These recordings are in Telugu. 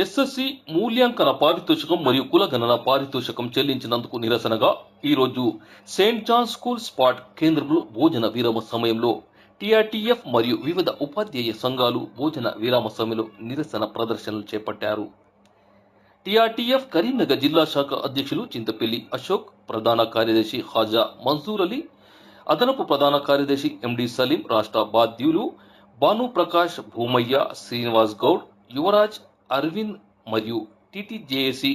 ఎస్ఎస్సి మూల్యాంకన పారితోషికం మరియు కులగణన పారితోషికం చెల్లించినందుకు నిరసనగా ఈరోజు సెయింట్ జాన్ స్కూల్ స్పాట్ కేంద్రంలో భోజన విరామ సమయంలో టీఆర్టీఎఫ్ మరియు వివిధ ఉపాధ్యాయ సంఘాలు భోజన విరామ సమయంలో నిరసన ప్రదర్శనలు చేపట్టారు. టీఆర్టీఎఫ్ కరీంనగర్ జిల్లా శాఖ అధ్యక్షులు చింతపల్లి అశోక్, ప్రధాన కార్యదర్శి హాజా మన్సూర్ అలీ, అదనపు ప్రధాన కార్యదర్శి ఎండి సలీం, రాష్ట్ర బాధ్యులు భానుప్రకాష్, భూమయ్య, శ్రీనివాస్ గౌడ్, యువరాజ్, అరవింద్ మరియు టీటీజేఏసీ,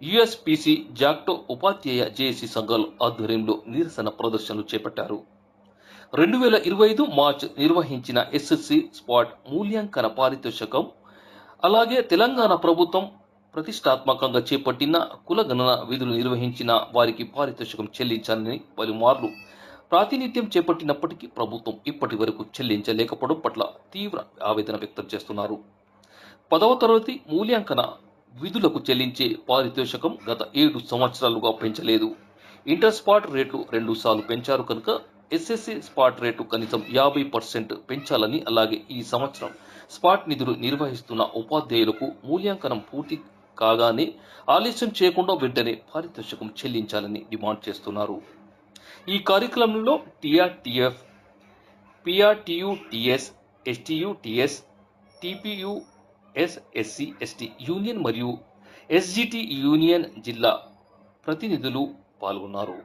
యుఎస్పిసి, జాక్టో ఉపాధ్యాయ జేఏసీ సంఘాల ఆధ్వర్యంలో నిరసన ప్రదర్శనలు చేపట్టారు. 2025 మార్చి నిర్వహించిన ఎస్ఎస్సి స్పాట్ మూల్యాంకన పారితోషికం, అలాగే తెలంగాణ ప్రభుత్వం ప్రతిష్టాత్మకంగా చేపట్టిన కులగణన విధులు నిర్వహించిన వారికి పారితోషికం చెల్లించాలని పలుమార్లు ప్రాతినిధ్యం చేపట్టినప్పటికీ ప్రభుత్వం ఇప్పటి వరకు చెల్లించలేకపోవడం పట్ల తీవ్ర ఆవేదన వ్యక్తం చేస్తున్నారు. 10వ తరగతి మూల్యాంకన విధులకు చెల్లించే పారితోషికం గత 7 సంవత్సరాలుగా పెంచలేదు. ఇంటర్ స్పాట్ రేట్లు 2 సార్లు పెంచారు కనుక ఎస్ఎస్సి స్పాట్ రేటు కనీసం 50% పెంచాలని, అలాగే ఈ సంవత్సరం స్పాట్ నిధులు నిర్వహిస్తున్న ఉపాధ్యాయులకు మూల్యాంకనం పూర్తి కాగానే ఆలస్యం చేయకుండా వెంటనే పారితోషికం చెల్లించాలని డిమాండ్ చేస్తున్నారు. ఈ కార్యక్రమంలో టీఆర్టీఎఫ్, పిఆర్టీయుటిఎస్, ఎస్టీయుటిఎస్, టీపీయూఎస్ఎస్సీ/ఎస్టీ యూనియన్ మరియు ఎస్జిటి యూనియన్ జిల్లా ప్రతినిధులు పాల్గొన్నారు.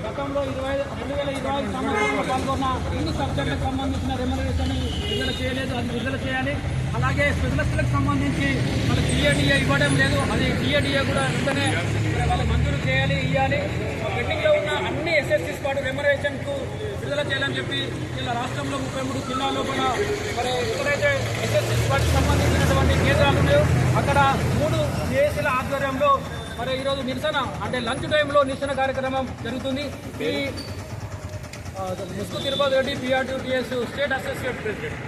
గతంలో 2025 సంవత్సరంలో పాల్గొన్న అన్ని సబ్జెక్టులకు సంబంధించిన రెమ్యునరేషన్ విడుదల చేయలేదు, అది విడుదల చేయాలి. అలాగే స్పెషలిస్టులకు సంబంధించి వాళ్ళకి టీఏడిఏ ఇవ్వడం లేదు, అది టీఏడిఏ కూడా వెంటనే వాళ్ళు మంజూరు చేయాలి, ఇవ్వాలి. పెండింగ్లో ఉన్న అన్ని ఎస్ఎస్సి స్పాట్ రెమ్యునరేషన్కు విడుదల చేయాలని చెప్పి ఇలా రాష్ట్రంలో 33 జిల్లాల్లో కూడా మరి ఎక్కడైతే ఎస్ఎస్సి స్పాట్కి సంబంధించినటువంటి కేంద్రాలు ఉన్నాయో అక్కడ 3 జేఏసీల ఆధ్వర్యంలో మరి ఈరోజు నిరసన, అంటే లంచ్ టైంలో నిరసన కార్యక్రమం జరుగుతుంది. ఈ Musku Tirupati Reddy, PRTTS state associate president.